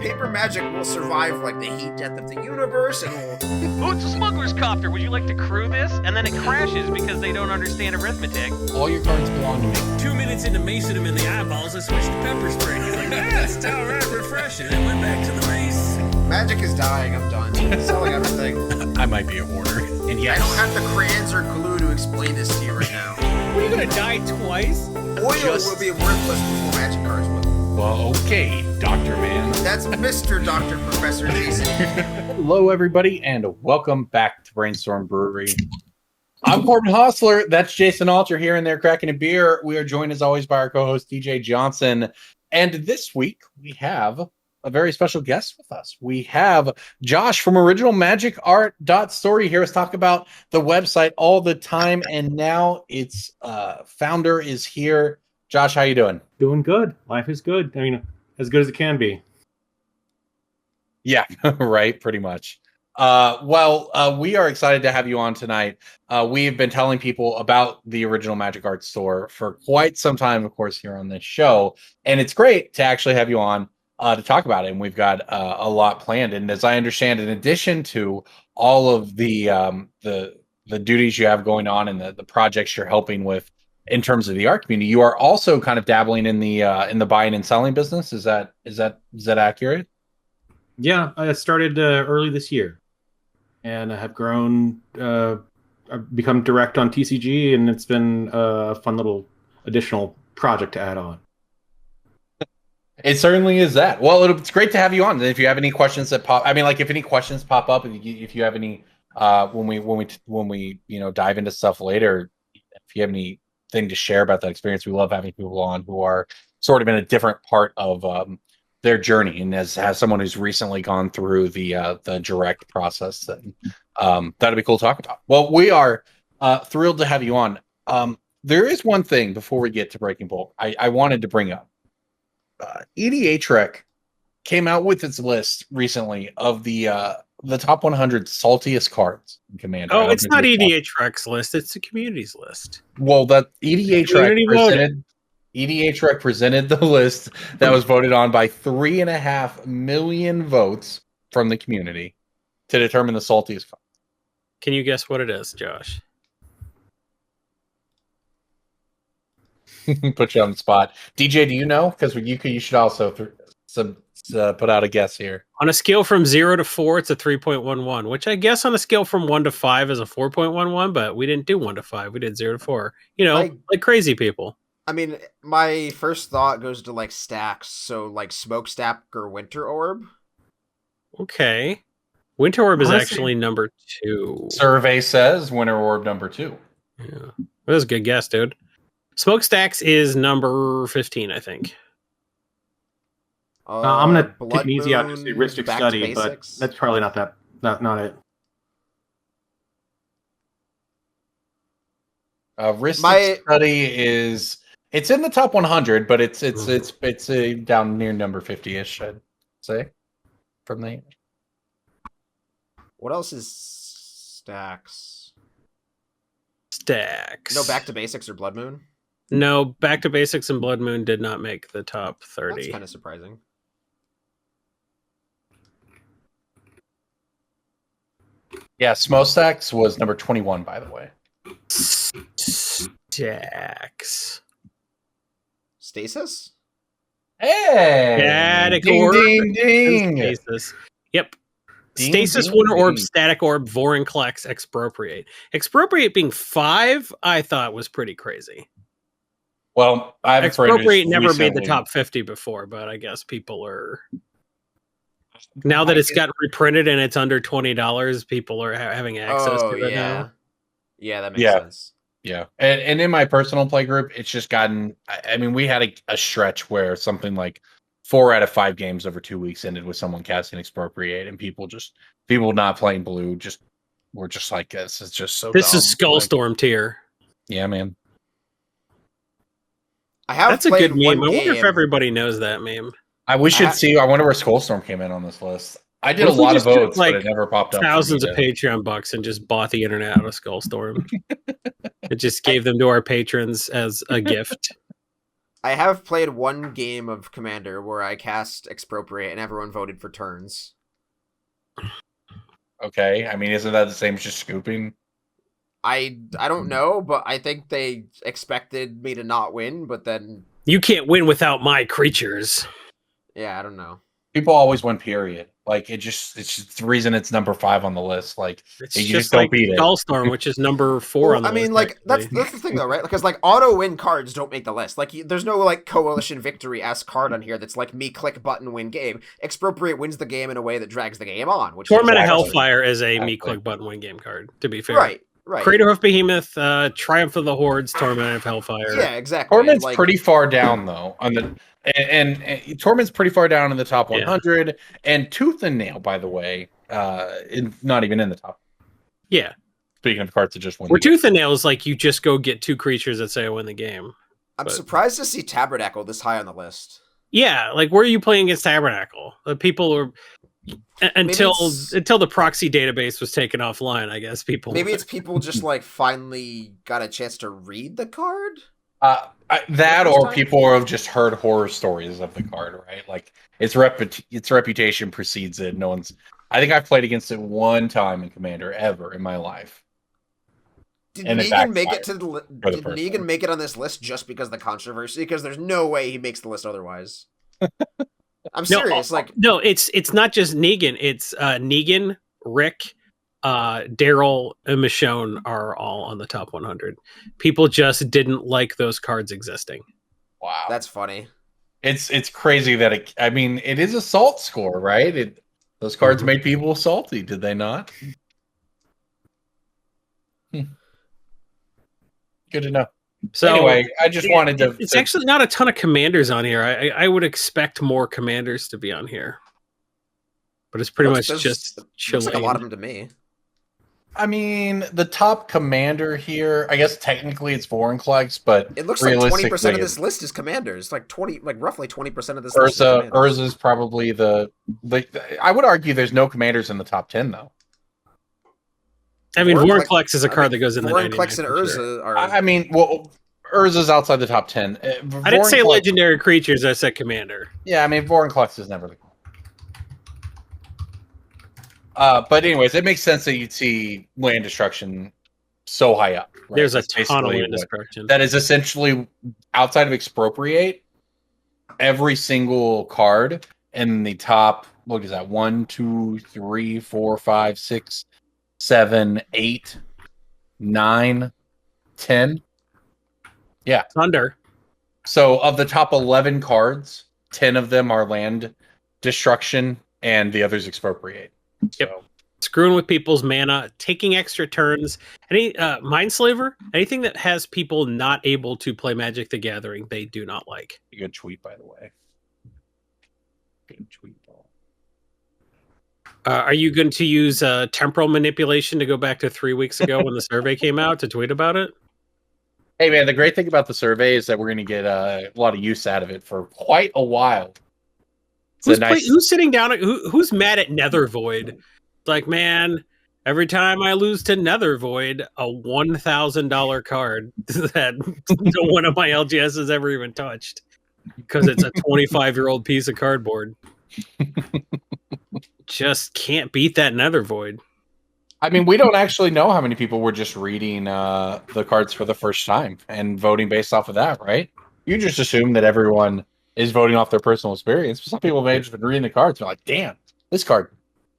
paper magic will survive like the heat death of the universe, and will... Oh, it's a smuggler's copter. Would you like to crew this? And then it crashes because they don't understand arithmetic. All your cards belong to me. 2 minutes into macing him in the eyeballs, I switched to pepper spray. He's like, yeah, it's all right, refreshing. And went back to the mace. Magic is dying. I'm done. Selling everything. I might be a hoarder. And I yes, don't have the crayons or glue to explain this to you right now. What, are you gonna die twice? Oil will be worthless before magic cards will. well, okay, Dr. Man. That's Mr. Dr. Professor Jason. Hello, everybody, and welcome back to Brainstorm Brewery. I'm Corbin Hostler. That's Jason Alter here and there cracking a beer. We are joined, as always, by our co-host, DJ Johnson. And this week, we have a very special guest with us. We have Josh from originalmagicart.story here to talk about the website all the time. And now its founder is here. Josh, how you doing? Doing good. Life is good. I mean, as good as it can be. Yeah, right, pretty much. We are excited to have you on tonight. We've been telling people about the Original Magic Art Store for quite some time, of course, here on this show. And it's great to actually have you on to talk about it. And we've got a lot planned. And as I understand, in addition to all of the duties you have going on and the projects you're helping with in terms of the art community, you are also kind of dabbling in the buying and selling business. Is that accurate? Yeah, I started early this year, and I have grown. I've become direct on TCG, and it's been a fun little additional project to add on. It certainly is that. Well, it's great to have you on. If you have any questions that pop, if any questions pop up, if you have any, when we dive into stuff later, if you have anything to share about that experience, we love having people on who are sort of in a different part of their journey. And as someone who's recently gone through the direct process, then that'd be cool to talk about. Well, we are thrilled to have you on. There is one thing before we get to Breaking Bulk I wanted to bring up. EDH came out with its list recently of the top 100 saltiest cards in Commander. Oh, it's not EDH list; it's the community's list. Well, that EDH presented the list that was voted on by 3.5 million votes from the community to determine the saltiest cards. Can you guess what it is, Josh? Put you on the spot. DJ, do you know? Because you should also put out a guess here. On a scale from 0 to 4, it's a 3.11, which I guess on a scale from 1 to 5 is a 4.11, but we didn't do 1 to 5. We did 0 to 4. Like crazy people. I mean, my first thought goes to like stacks, so like Smokestack or Winter Orb. Okay. Winter Orb is actually number 2. Survey says Winter Orb number 2. Yeah. That was a good guess, dude. Smokestacks is number 15, I think. I'm gonna take an easy out to say Ristic Study, but that's probably not it. Ristic Study it's in the top 100, but it's down near number 50-ish, I'd say. From the What else is stacks? Stacks. No, Back to Basics or Blood Moon? No, Back to Basics and Blood Moon did not make the top 30. That's kind of surprising. Yeah, Smokestacks was number 21, by the way. Stacks. Stasis? Hey! Static ding, Orb. ding, ding. Stasis. Yep. Ding, Stasis, ding, Winter Orb, ding. Static Orb, Vorinclex, Expropriate. Expropriate being 5, I thought was pretty crazy. Well, I have Expropriate never made the top 50 before, but I guess people are... Now that it's got reprinted and it's under $20, people are having access to it now. Yeah, that makes sense. Yeah. And in my personal play group, it's just gotten... I mean, we had a stretch where something like 4 out of 5 games over 2 weeks ended with someone casting Expropriate, and people not playing blue were just like, this is just so This dumb. is Skullstorm tier. Yeah, man. That's a good meme. I wonder if everybody knows that meme. I wonder where Skullstorm came in on this list. I did a lot of votes, but it never popped up. Thousands of Patreon bucks and just bought the internet out of Skullstorm. It just gave them to our patrons as a gift. I have played one game of Commander where I cast Expropriate and everyone voted for turns. Okay, I mean, isn't that the same as just scooping? I don't know, but I think they expected me to not win, but then You can't win without my creatures. yeah, I don't know. People always win, period. Like it's just the reason it's number 5 on the list. Like It's you just don't like beat it. Gullstorm, which is number 4 on the I mean, list. like actually. that's the thing though, right? Because like auto win cards don't make the list. Like there's no like coalition victory-esque card on here that's like me click button win game. Expropriate wins the game in a way that drags the game on. Which Torment of Exactly. Hellfire is a me Exactly. click button win game card. To be fair, right. Crater Hoof Behemoth, Triumph of the Hordes, Torment of Hellfire. Yeah, exactly. Torment's like, pretty far down though on the and Torment's pretty far down in the top 100. And Tooth and Nail, by the way, not even in the top. Yeah. Speaking of cards that just win. Where Tooth and Nail is like you just go get 2 creatures that say I win the game. I'm but- surprised to see Tabernacle this high on the list. Yeah, like where are you playing against Tabernacle? People are until the proxy database was taken offline. I guess people. Maybe it's people just like finally got a chance to read the card. That First or time? people have just heard horror stories of the card, right? Like its reputation precedes it. No one's. I think I've played against it one time in Commander ever in my life. Did And it Negan make backfired it to the for the Did first Negan one. make it on this list just because of the controversy? Because there's no way he makes the list otherwise. I'm serious. No, it's not just Negan. It's Negan, Rick, Daryl, and Michonne are all on the top 100. People just didn't like those cards existing. Wow, that's funny. It's crazy that it is a salt score, right? Those cards made people salty, did they not? Good to know. So anyway, I just wanted to. It's actually not a ton of commanders on here. I would expect more commanders to be on here, but it's pretty much just Looks like a lot of Chilean. them to me. I mean, the top commander here. I guess technically it's Vorinclex, but It looks like 20% realistically, of this list is commanders. Like roughly 20% of this list is Urza commanders. is probably the. I would argue there's no commanders in the top 10 though. I mean, Vorinclex- Vorinclex is a card that goes in the 99. Vorinclex and for sure. Urza are. I mean, well, Urza's outside the top 10. I didn't say Vorinclex- legendary creatures. I said commander. Yeah, I mean, Vorinclex is never the. But anyways, it makes sense that you'd see land destruction so high up. Right? There's a That's ton of basically land what- destruction. That is essentially outside of Expropriate. Every single card in the top. What is that? 1, 2, 3, 4, 5, 6, 7, 8, 9, 10. Yeah. Thunder. So of the top 11 cards, 10 of them are land destruction and the others expropriate. Yep. So, Screwing with people's mana, taking extra turns. Any Mindslaver, anything that has people not able to play Magic the Gathering, they do not like. good tweet, by the way. Good tweet, Paul. Are you going to use temporal manipulation to go back to 3 weeks ago when the survey came out to tweet about it? Hey, man, the great thing about the survey is that we're going to get a lot of use out of it for quite a while. Who's sitting down? Who's mad at Nether Void? It's like, man, every time I lose to Nether Void, a $1,000 card that no one of my LGS has ever even touched because it's a 25-year-old piece of cardboard. Just can't beat that Nether Void. I mean, we don't actually know how many people were just reading the cards for the first time and voting based off of that, right? You just assume that everyone is voting off their personal experience. But some people may have just been reading the cards and be like, damn, this card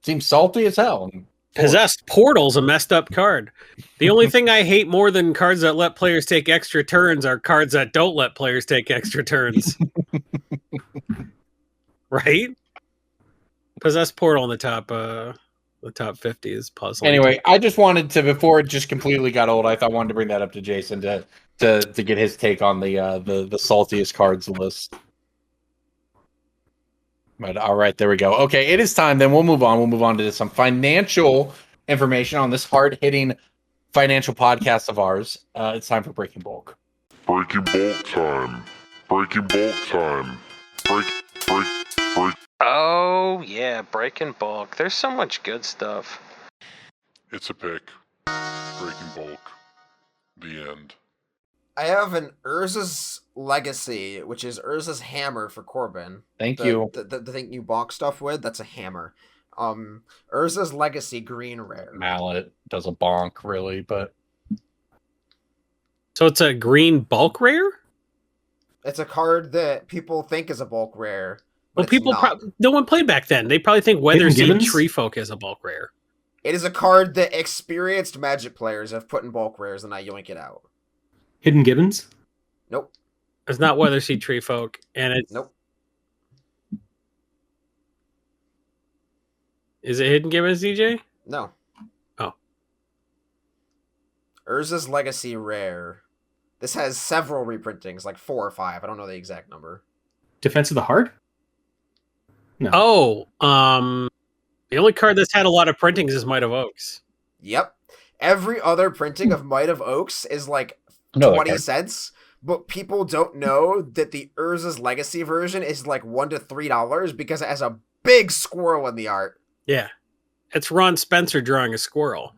seems salty as hell. And Possessed Portal's a messed up card. The only thing I hate more than cards that let players take extra turns are cards that don't let players take extra turns. Right? Possessed Portal in the top 50 is puzzling. Anyway, I just wanted to, before it just completely got old, I wanted to bring that up to Jason to get his take on the saltiest cards list. But all right, there we go. Okay, it is time. Then we'll move on. We'll move on to some financial information on this hard-hitting financial podcast of ours. It's time for Breaking Bulk. Breaking bulk time. Breaking bulk time. Break. Oh, yeah, Breaking Bulk. There's so much good stuff. It's a pick. Breaking bulk. The end. I have an Urza's Legacy, which is Urza's hammer for Corbin. Thank you. The thing you bonk stuff with, that's a hammer. Urza's Legacy green rare. Mallet does a bonk, really, but So it's a green bulk rare? It's a card that people think is a bulk rare. Well, people no one played back then. They probably think Weatherseed Tree Folk is a bulk rare. It is a card that experienced Magic players have put in bulk rares, and I yoink it out. Hidden Gibbons? Nope. It's not Weatherseed Tree Folk, and it's nope. Is it Hidden Gibbons, DJ? No. Oh. Urza's Legacy rare. This has several reprintings, like 4 or 5. I don't know the exact number. Defense of the Heart? No. Oh, the only card that's had a lot of printings is Might of Oaks. Yep. Every other printing of Might of Oaks is like 20 cents, but people don't know that the Urza's Legacy version is like $1 to $3 because it has a big squirrel in the art. Yeah. It's Ron Spencer drawing a squirrel.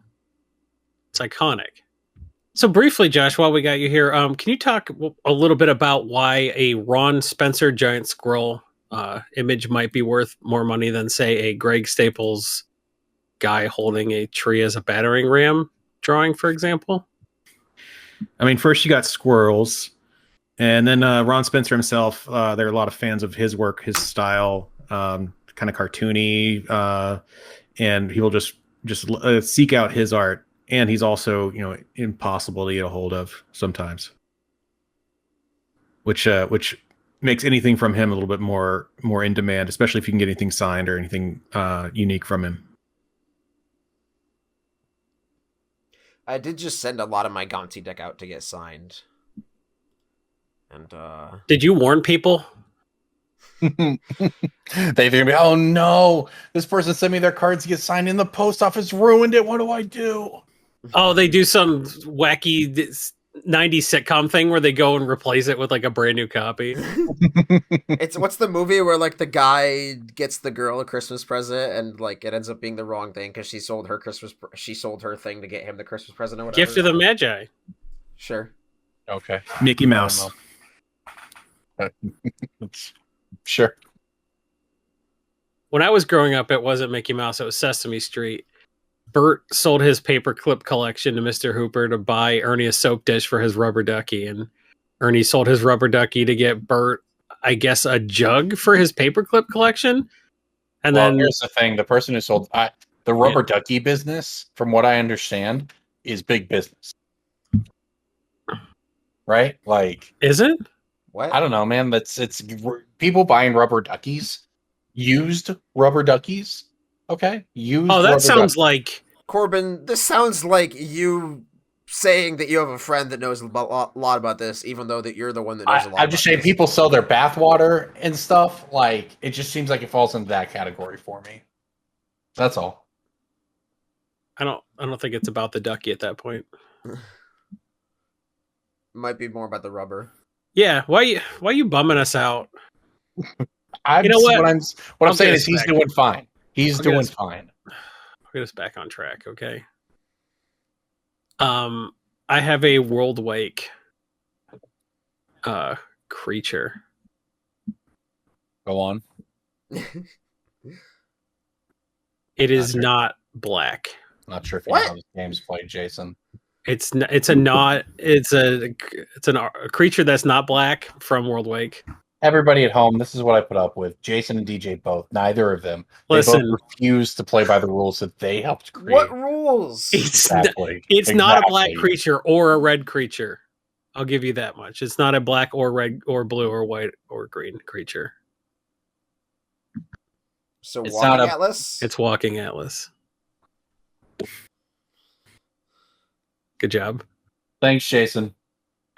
It's iconic. So briefly, Josh, while we got you here, can you talk a little bit about why a Ron Spencer giant squirrel image might be worth more money than, say, a Greg Staples guy holding a tree as a battering ram drawing, for example? I mean, first you got squirrels, and then Ron Spencer himself. There are a lot of fans of his work, his style, kind of cartoony, and people just seek out his art. And he's also, impossible to get a hold of sometimes, which makes anything from him a little bit more in demand, especially if you can get anything signed or anything unique from him. I did just send a lot of my Gonti deck out to get signed. And did you warn people? They think, oh no, this person sent me their cards to get signed in the post office, ruined it. What do I do? Oh, they do some wacky 90s sitcom thing where they go and replace it with like a brand new copy. What's the movie where like the guy gets the girl a Christmas present and like it ends up being the wrong thing because she sold her thing to get him the Christmas present or whatever. Gift of the Magi. Sure. Okay. Mickey Mouse. Sure. When I was growing up, it wasn't Mickey Mouse, it was Sesame Street. Bert sold his paperclip collection to Mr. Hooper to buy Ernie a soap dish for his rubber ducky, and Ernie sold his rubber ducky to get Bert, I guess, a jug for his paperclip collection. And then here's the thing: the person who sold the rubber ducky business, from what I understand, is big business, right? Like, is it? What? I don't know, man. It's people buying rubber duckies, used rubber duckies. Okay. Oh, that sounds like Corbin. This sounds like you saying that you have a friend that knows a lot about this, even though that you're the one that knows a lot. I'm just saying, people sell their bathwater and stuff. Like, it just seems like it falls into that category for me. That's all. I don't think it's about the ducky at that point. Might be more about the rubber. Yeah. Why you bumming us out? You know what I'm saying is he's doing fine. He's doing fine. I'll get us back on track, okay? I have a World Wake creature. Go on. It is not black. Not sure if you know how this game's played, Jason. It's a creature that's not black from World Wake. Everybody at home, this is what I put up with. Jason and DJ both. Neither of them. Listen, they both refuse to play by the rules that they helped create. What rules? It's not a black creature or a red creature. I'll give you that much. It's not a black or red or blue or white or green creature. So it's Walking Atlas? It's Walking Atlas. Good job. Thanks, Jason.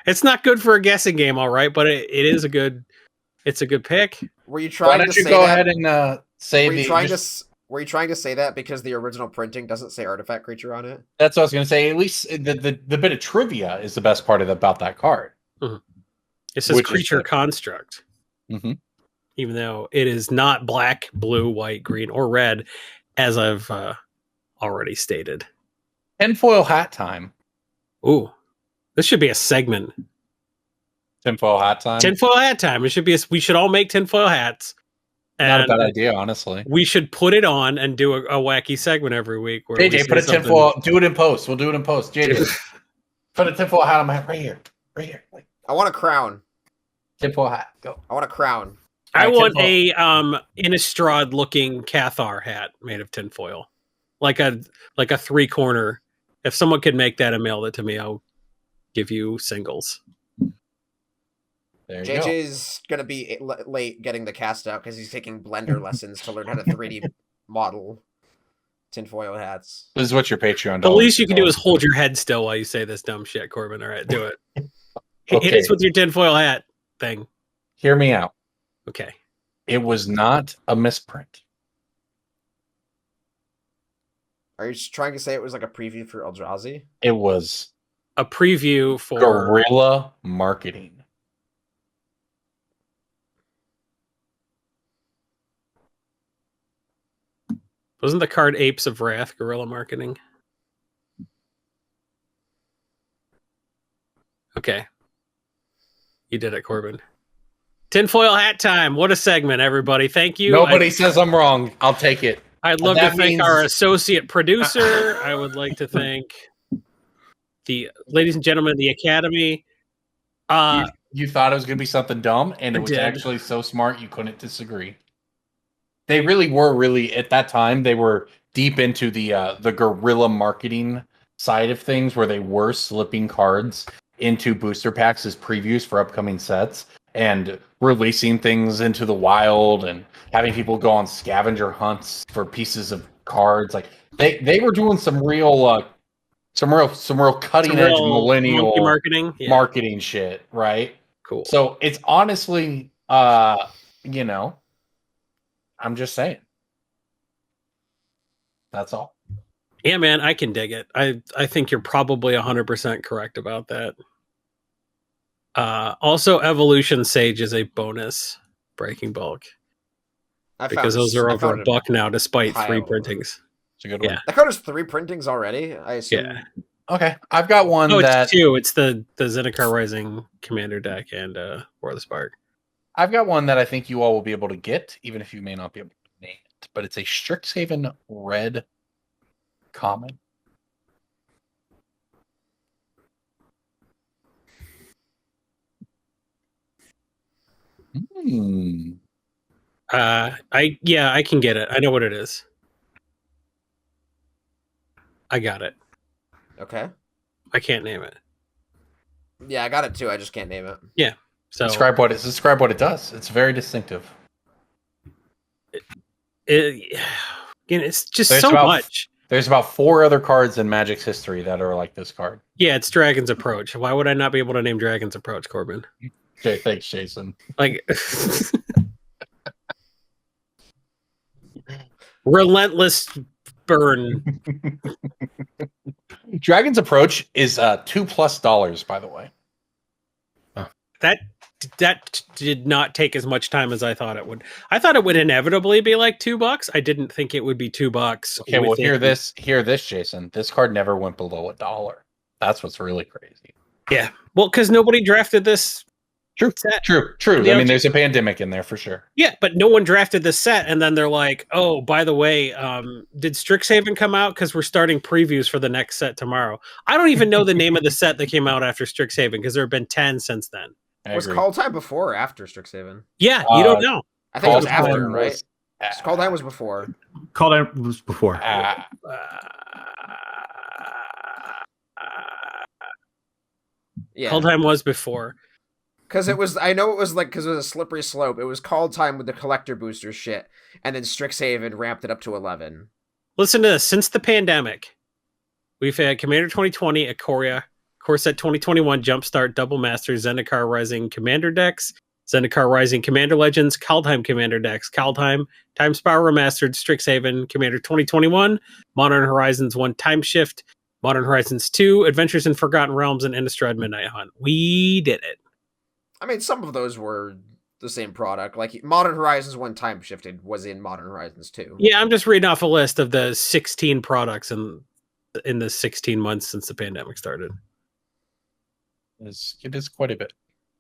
It's not good for a guessing game, all right, but it is a good pick. Were you trying to say that? Why don't you go ahead and say Were you trying to say that because the original printing doesn't say artifact creature on it? That's what I was going to say. At least the bit of trivia is the best part about that card. Mm-hmm. It says creature construct. Mm-hmm. Even though it is not black, blue, white, green, or red, as I've already stated. Tinfoil hat time. Ooh, this should be a segment. Tinfoil hat time. Tinfoil hat time. It should be. We should all make tinfoil hats. Not a bad idea, honestly. We should put it on and do a wacky segment every week. Where JJ, put a tinfoil. Do it in post. We'll do it in post. JJ, put a tinfoil hat on my head right here. Right here. I want a crown. Tinfoil hat. Go. I want a crown. I want a Innistrad looking Cathar hat made of tinfoil, like a 3-corner. If someone could make that and mail it to me, I'll give you singles. There you JJ's going to be late getting the cast out because he's taking Blender lessons to learn how to 3D model tinfoil hats. This is what your Patreon does. The least you can do is hold your head still while you say this dumb shit, Corbin. All right, do it. Hit us with your tinfoil hat thing. Hear me out. Okay. It was not a misprint. Are you just trying to say it was like a preview for Eldrazi? It was a preview for guerrilla marketing. Wasn't the card Apes of Wrath guerrilla marketing? Okay. You did it, Corbin. Tinfoil hat time. What a segment, everybody. Thank you. Nobody says I'm wrong. I'll take it. I'd love to thank our associate producer. I would like to thank the ladies and gentlemen of the Academy. You thought it was going to be something dumb, and it was actually so smart you couldn't disagree. They really were at that time, they were deep into the guerrilla marketing side of things, where they were slipping cards into booster packs as previews for upcoming sets and releasing things into the wild and having people go on scavenger hunts for pieces of cards. Like they were doing some real cutting edge millennial marketing shit, right? Cool. So it's honestly, I'm just saying. That's all. Yeah, man, I can dig it. I think you're probably 100% correct about that. Also, Evolution Sage is a bonus breaking bulk. Because those are over $1 now, despite 3 printings. It's a good one. That card is 3 printings already, I assume. Yeah. Okay. I've got one it's 2. It's the Zendikar Rising Commander deck and War of the Spark. I've got one that I think you all will be able to get, even if you may not be able to name it. But it's a Strixhaven red common. I can get it. I know what it is. I got it. Okay. I can't name it. Yeah, I got it too. I just can't name it. Yeah. So describe what it does. It's very distinctive. It's just so much. There's about 4 other cards in Magic's history that are like this card. Yeah, it's Dragon's Approach. Why would I not be able to name Dragon's Approach, Corbin? Okay, thanks, Jason. Like relentless burn. Dragon's Approach is $2+ by the way. That did not take as much time as I thought it would. I thought it would inevitably be like $2. I didn't think it would be $2. Okay, well, hear this, Jason. This card never went below $1. That's what's really crazy. Yeah, well, because nobody drafted this. True. I mean, there's a pandemic in there for sure. Yeah, but no one drafted this set, and then they're like, "Oh, by the way, did Strixhaven come out? Because we're starting previews for the next set tomorrow." I don't even know the name of the set that came out after Strixhaven because there have been 10 since then. Was Call Time before or after Strixhaven? Yeah, you don't know. I think it was after, right? Call Time was before. Call Time was before. Yeah. Call Time was before. Because it was, I know it was like, because it was a slippery slope. It was Call Time with the collector booster shit, and then Strixhaven ramped it up to 11. Listen to this. Since the pandemic, we've had Commander 2020, Ikoria, Core Set 2021, Jumpstart, Double Master, Zendikar Rising Commander decks, Zendikar Rising Commander Legends, Kaldheim Commander decks, Kaldheim, Time Spiral Remastered, Strixhaven, Commander 2021, Modern Horizons 1 Time Shift, Modern Horizons 2, Adventures in Forgotten Realms, and Innistrad Midnight Hunt. We did it. I mean, some of those were the same product. Like Modern Horizons 1 Time Shifted was in Modern Horizons 2. Yeah, I'm just reading off a list of the 16 products in the 16 months since the pandemic started. It is quite a bit.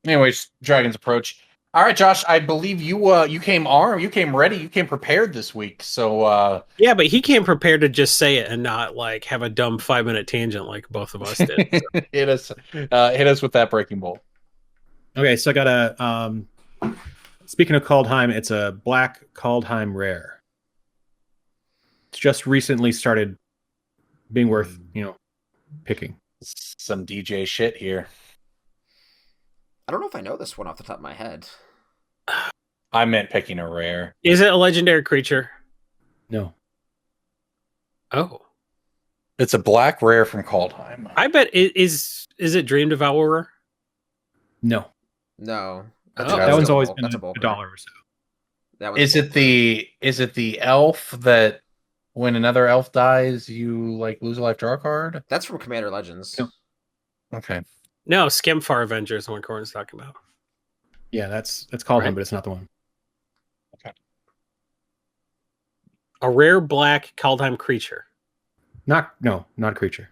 Anyways, Dragon's Approach. All right, Josh, I believe you came armed, you came ready, you came prepared this week. So yeah, but he came prepared to just say it and not like have a dumb 5-minute tangent like both of us did. So. hit us with that Breaking Bolt. Okay, so I got a speaking of Kaldheim, it's a black Kaldheim rare. It's just recently started being worth, picking. Some DJ shit here. I don't know if I know this one off the top of my head. I meant picking a rare. Is it a legendary creature? No. Oh. It's a black rare from Kaldheim. I bet is it Dream Devourer? No. No. That one's always been $1 or so. Is it the elf that when another elf dies, you lose a life, draw a card? That's from Commander Legends. No. Okay. No, Skemfar Avenger is the one Corbin's talking about. Yeah, that's Kaldheim, but it's not the one. Okay. A rare black Kaldheim creature. Not a creature.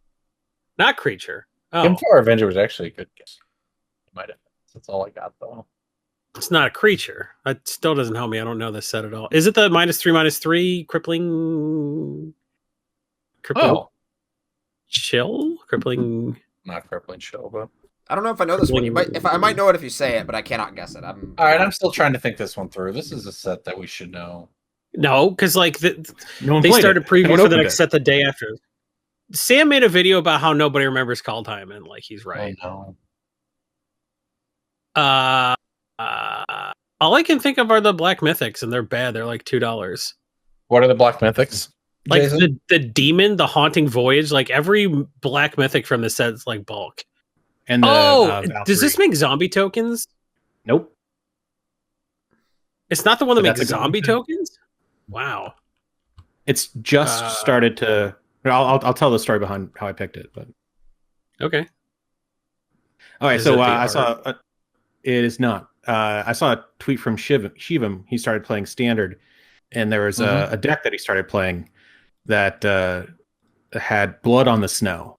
Not creature. Oh. Skemfar Avenger was actually a good guess. Might have. That's all I got though. It's not a creature. That still doesn't help me. I don't know this set at all. Is it the -3/-3 crippling chill? Crippling. Not crippling chill, but I don't know if I know this one. I might know it if you say it, but I cannot guess it. All right, I'm still trying to think this one through. This is a set that we should know. No, because they started it. preview for the next set the day after. Sam made a video about how nobody remembers Kaldheim, and he's right. Oh, no. All I can think of are the Black Mythics, and they're bad. They're $2. What are the Black Mythics? The Demon, the Haunting Voyage. Every Black Mythic from the set's bulk. And does this make zombie tokens? Nope. It's not the one that makes zombie tokens? Wow. It's just started to. I'll tell the story behind how I picked it, but okay. All right, so I saw. It is not. I saw a tweet from Shivam. He started playing Standard, and there was a deck that he started playing that had Blood on the Snow,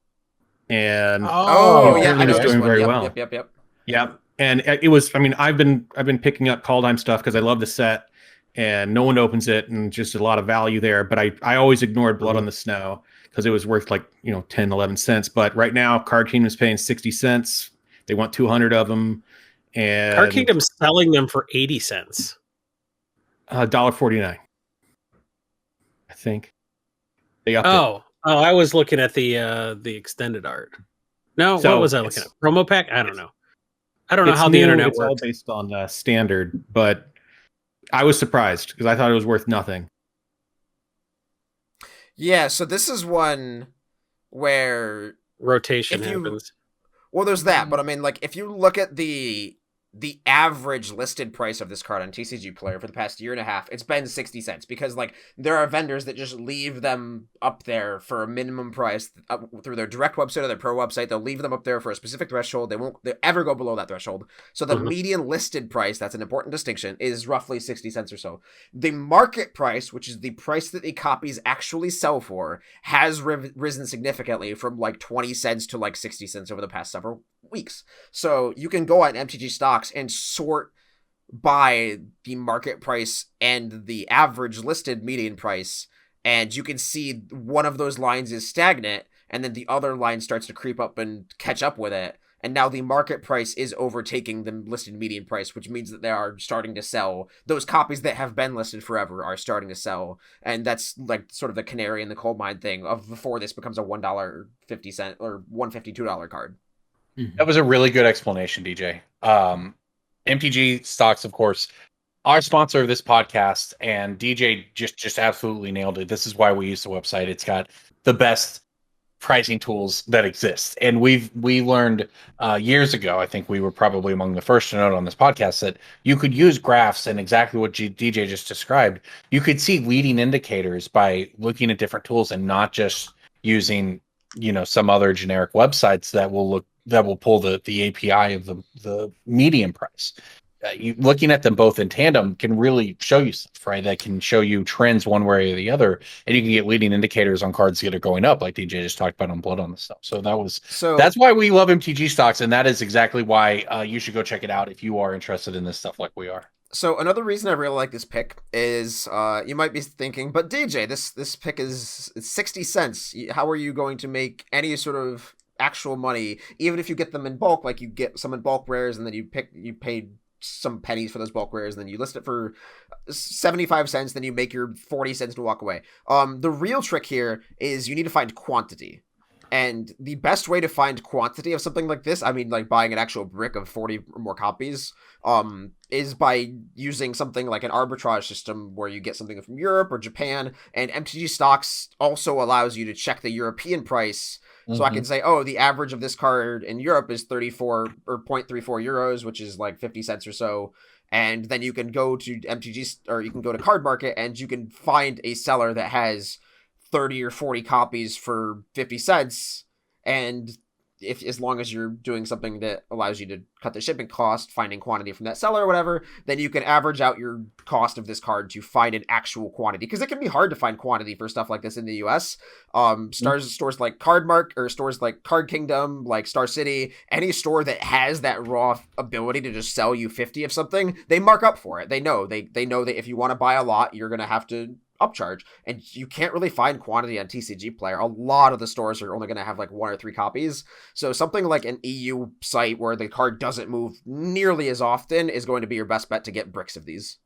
and yeah, I was doing very well. Yep. And it was. I mean, I've been picking up Kaldheim stuff because I love the set, and no one opens it, and just a lot of value there. But I always ignored Blood on the Snow because it was worth 10, 11 cents. But right now, Card Kingdom is paying 60 cents. They want 200 of them. And Card Kingdom's selling them for 80 cents. $1.49. I think. They upped it. I was looking at the extended art. No, what was I looking at? Promo pack? I don't know. I don't know how the internet works. It's all based on Standard, but I was surprised because I thought it was worth nothing. Yeah, so this is one where rotation happens. Well, there's that, but I mean, if you look at the average listed price of this card on TCG Player for the past year and a half, it's been 60 cents because there are vendors that just leave them up there for a minimum price through their direct website or their pro website. They'll leave them up there for a specific threshold. They won't ever go below that threshold. So the median listed price, that's an important distinction, is roughly 60 cents or so. The market price, which is the price that the copies actually sell for, has risen significantly from 20 cents to 60 cents over the past several weeks. So you can go on MTG Stocks and sort by the market price and the average listed median price, and you can see one of those lines is stagnant and then the other line starts to creep up and catch up with it, and now the market price is overtaking the listed median price, which means that they are starting to sell. Those copies that have been listed forever are starting to sell, and that's sort of the canary in the coal mine thing of before this becomes a $1.50 or $1.52 card. That was a really good explanation, DJ. MTG Stocks, of course, our sponsor of this podcast, and DJ just absolutely nailed it. This is why we use the website. It's got the best pricing tools that exist, and we learned years ago. I think we were probably among the first to note on this podcast that you could use graphs and exactly what DJ just described. You could see leading indicators by looking at different tools and not just using some other generic websites that will pull the API of the median price. looking at them both in tandem can really show you stuff, right? That can show you trends one way or the other, and you can get leading indicators on cards that are going up, like DJ just talked about on Blood on this stuff. So that's why we love MTG stocks, and that is exactly why you should go check it out if you are interested in this stuff like we are. So another reason I really like this pick is you might be thinking, but DJ, this pick is 60 cents. How are you going to make any sort of actual money, even if you get them in bulk? Like, you get some in bulk rares, and then you paid some pennies for those bulk rares, and then you list it for 75 cents, then you make your 40 cents to walk away. The real trick here is you need to find quantity. And the best way to find quantity of something like this, I mean, like buying an actual brick of 40 or more copies, is by using something like an arbitrage system where you get something from Europe or Japan, and MTG Stocks also allows you to check the European price. So I can say, oh, the average of this card in Europe is 34 or 0.34 euros, which is like 50 cents or so. And then you can go to MTG, or you can go to Card Market, and you can find a seller that has 30 or 40 copies for 50 cents. And as long as you're doing something that allows you to cut the shipping cost, finding quantity from that seller or whatever, then you can average out your cost of this card to find an actual quantity. Because it can be hard to find quantity for stuff like this in the US. Stores like Cardmark, or stores like Card Kingdom, like Star City, any store that has that raw ability to just sell you 50 of something, they mark up for it. They know that if you want to buy a lot, you're going to have to upcharge, and you can't really find quantity on TCG Player. A lot of the stores are only going to have like 1 or 3 copies. So something like an EU site where the card doesn't move nearly as often is going to be your best bet to get bricks of these.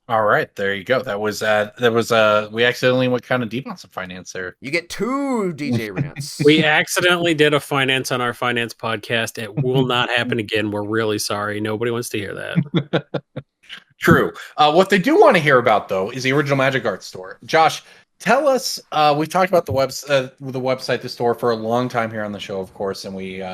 All right, there you go. That was we accidentally went kind of deep on some finance there. You get 2 DJ rants. We accidentally did a finance on our finance podcast. It will not happen again. We're really sorry. Nobody wants to hear that. True. What they do want to hear about, though, is the original Magic Art store. Josh, tell us. We've talked about the website, the store, for a long time here on the show, of course, and we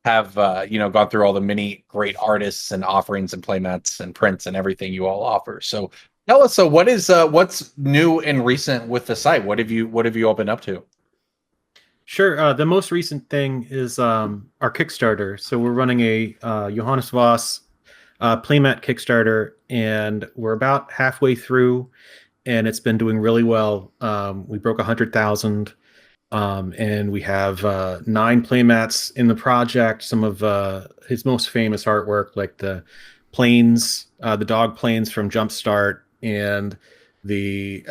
have gone through all the many great artists and offerings and playmats and prints and everything you all offer. So tell us. So what's new and recent with the site? What have you all been up to? Sure. The most recent thing is our Kickstarter. So we're running a Johannes Voss Playmat Kickstarter, and we're about halfway through, and it's been doing really well. We broke 100,000, and we have 9 playmats in the project. Some of his most famous artwork, like the planes, the dog planes from Jumpstart, and the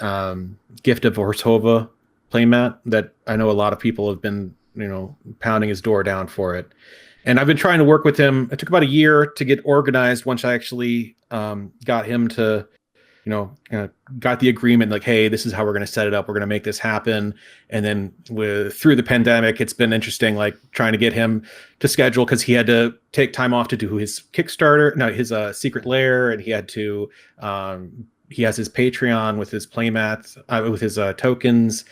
Gift of Orzhova playmat that I know a lot of people have been, pounding his door down for it. And I've been trying to work with him. It took about a year to get organized once I actually got him to, got the agreement, like, hey, this is how we're going to set it up. We're going to make this happen. And then through the pandemic, it's been interesting, like trying to get him to schedule, because he had to take time off to do his Kickstarter, his Secret Lair, and he had to, he has his Patreon with his playmats, with his tokens.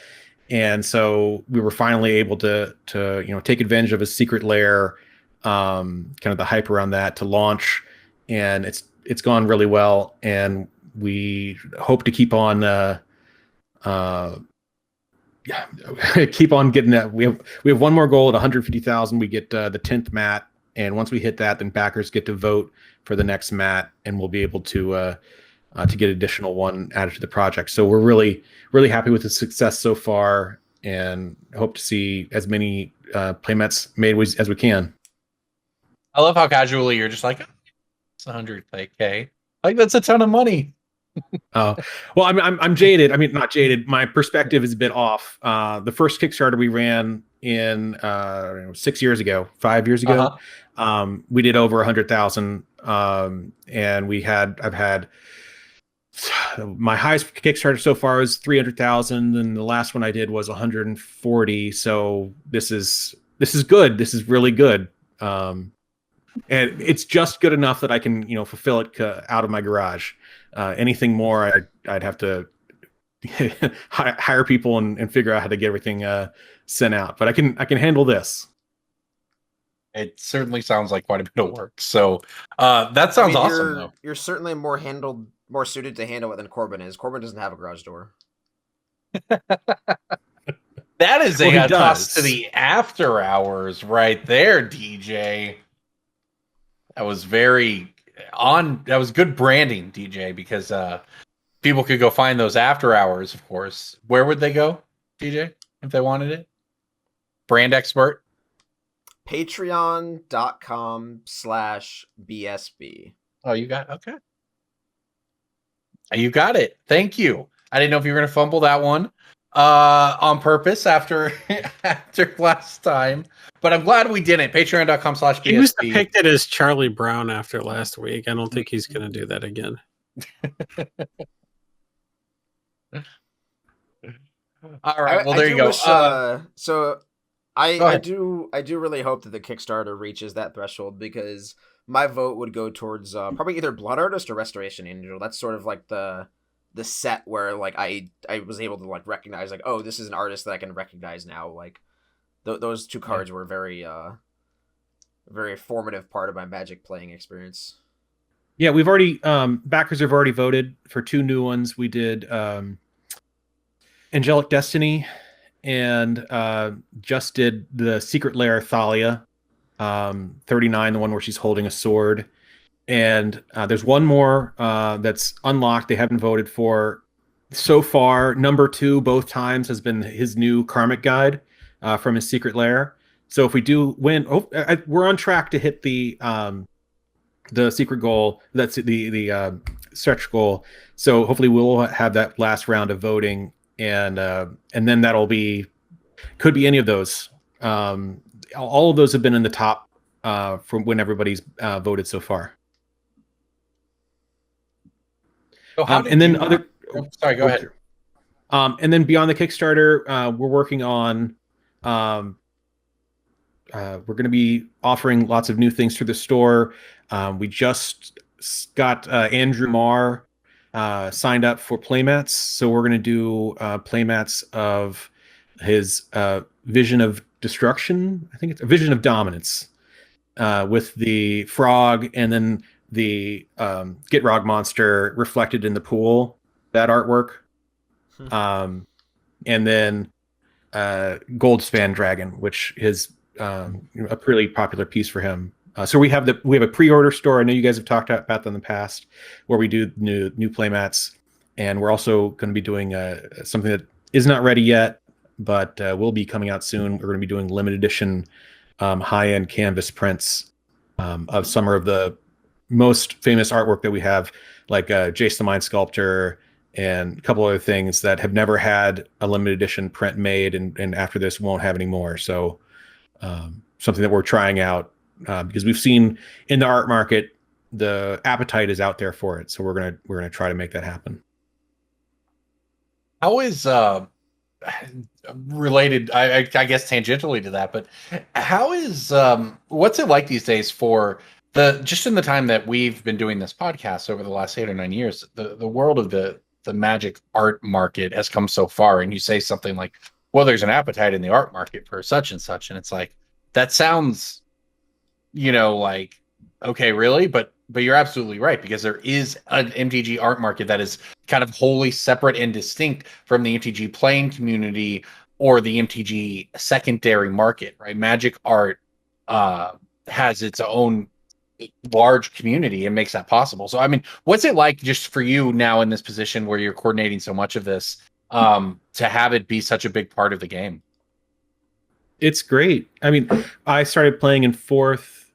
And so we were finally able to take advantage of his Secret Lair, kind of the hype around that, to launch, and it's gone really well, and we hope to keep on keep on getting that. We have one more goal at 150,000. We get the 10th mat, and once we hit that, then backers get to vote for the next mat, and we'll be able to get additional one added to the project. So we're really, really happy with the success so far, and hope to see as many playmats made as we can. I love how casually you're just like, it's 100K. Like, that's a ton of money. Well, I'm jaded. I mean, not jaded. My perspective is a bit off. The first Kickstarter we ran in 5 years ago, we did over 100,000, and I've had my highest Kickstarter so far is 300,000, and the last one I did was 140. So this is good. This is really good. And it's just good enough that I can, fulfill it out of my garage. Anything more, I'd have to hire people and figure out how to get everything sent out. But I can handle this. It certainly sounds like quite a bit of work. So that sounds awesome, though. You're certainly more suited to handle it than Corbin is. Corbin doesn't have a garage door. That is a toss to the after hours right there, DJ. That was that was good branding, DJ, because people could go find those after hours, of course. Where would they go, DJ, if they wanted it? Brand expert? Patreon.com/BSB. Oh, you got okay. You got it. Thank you. I didn't know if you were going to fumble that one on purpose after last time, but I'm glad we didn't. Patreon.com/BSB. He was depicted as Charlie Brown after last week. I don't think he's going to do that again. All right. Well, there you go. Wish, I do really hope that the Kickstarter reaches that threshold, because my vote would go towards probably either Blood Artist or Restoration Angel. That's sort of like the set where like I was able to like recognize like, oh, this is an artist that I can recognize now. Like those two cards were very very formative part of my Magic playing experience. Yeah, we've already backers have already voted for two new ones. We did Angelic Destiny and just did the Secret Lair Thalia 39, the one where she's holding a sword. And there's one more that's unlocked they haven't voted for. So far, number 2 both times has been his new Karmic Guide from his Secret Lair. So if we do win, we're on track to hit the secret goal. That's the stretch goal. So hopefully we'll have that last round of voting, and then could be any of those. All of those have been in the top from when everybody's voted so far. So sorry, go ahead. And then beyond the Kickstarter, we're working on. We're going to be offering lots of new things through the store. We just got Andrew Marr signed up for Playmats, so we're going to do Playmats of his Vision of Destruction. I think it's a Vision of Dominance with the frog and then the Gitrog monster reflected in the pool. That artwork, and then Goldspan Dragon, which is a pretty popular piece for him. So we have a pre-order store. I know you guys have talked about that in the past, where we do new Playmats, and we're also going to be doing something that is not ready yet, but will be coming out soon. We're going to be doing limited edition high-end canvas prints of some of the most famous artwork that we have, like Jace the Mind Sculptor and a couple other things that have never had a limited edition print made, and after this won't have any more. So something that we're trying out because we've seen in the art market the appetite is out there for it. So we're gonna try to make that happen. How is related? I guess tangentially to that, but how is what's it like these days for just in the time that we've been doing this podcast over the last 8 or 9 years, the world of the Magic art market has come so far, and you say something like, well, there's an appetite in the art market for such and such, and it's like, that sounds, like, okay, really? But you're absolutely right, because there is an MTG art market that is kind of wholly separate and distinct from the MTG playing community or the MTG secondary market, right? Magic art has its own large community and makes that possible. So, I mean, what's it like just for you now in this position where you're coordinating so much of this to have it be such a big part of the game? It's great. I mean, I started playing in fourth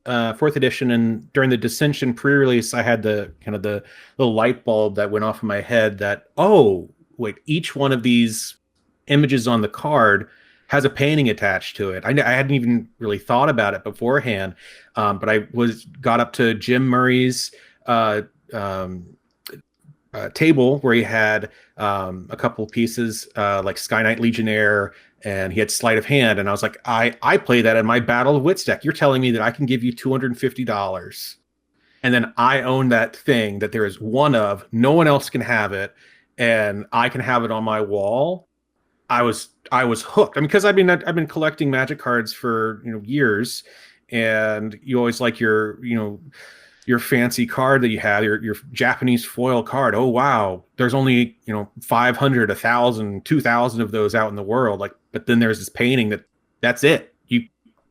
edition, and during the Dissension pre-release, I had the little light bulb that went off in my head that, oh, wait, each one of these images on the card has a painting attached to it. I hadn't even really thought about it beforehand, but I got up to Jim Murray's table where he had a couple pieces like Sky Knight Legionnaire, and he had Sleight of Hand, and I was like, I play that in my Battle of Wits deck. You're telling me that I can give you $250, and then I own that thing that there is one of, no one else can have it, and I can have it on my wall. I was hooked. I mean, because I've been collecting Magic cards for years, and you always like your fancy card that you have, your Japanese foil card. Oh wow, there's only 500, 1,000, 2,000 of those out in the world. Like, but then there's this painting that's it.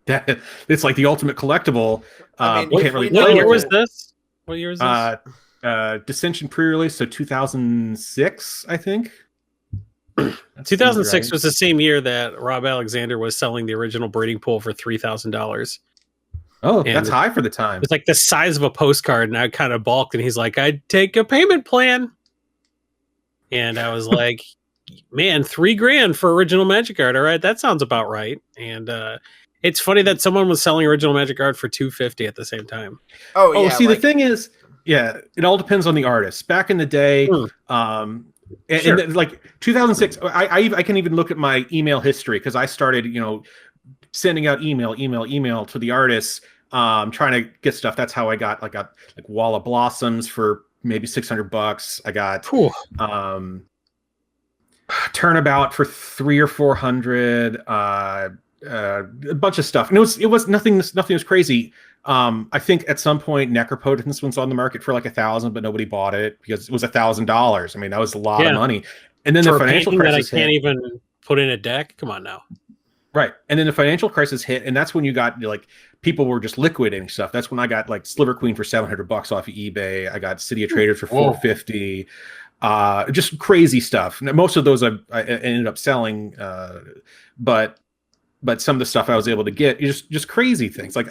That it's like the ultimate collectible. I mean, You can't really What play year with was it. this? What year was this? Dissension pre-release, so 2006, I think. 2006 right. was the same year that Rob Alexander was selling the original breeding pool for $3,000. Oh, And that's high for the time. It's like the size of a postcard, and I kind of balked, and he's like, "I'd take a payment plan." And I was like, "Man, $3,000 for original Magic Art. All right, that sounds about right." And it's funny that someone was selling original Magic Art for $250 at the same time. Oh yeah. See, the thing is, it all depends on the artist. Back in the day, and like 2006, I can even look at my email history because I started, sending out email to the artists, trying to get stuff. That's how I got like Wall of Blossoms for maybe $600. I got Turnabout for $300 or $400. A bunch of stuff, and it was nothing was crazy. I think at some point Necropotence was on the market for like $1,000, but nobody bought it because it was $1,000. I mean, that was a lot of money. And then for the financial crisis that I can't even put in a deck. Come on now. Right. And then the financial crisis hit, and that's when you got like people were just liquidating stuff. That's when I got like Sliver Queen for $700 off of eBay. I got City of Traders for $450. Just crazy stuff. Now, most of those I ended up selling, but some of the stuff I was able to get is just crazy things. Like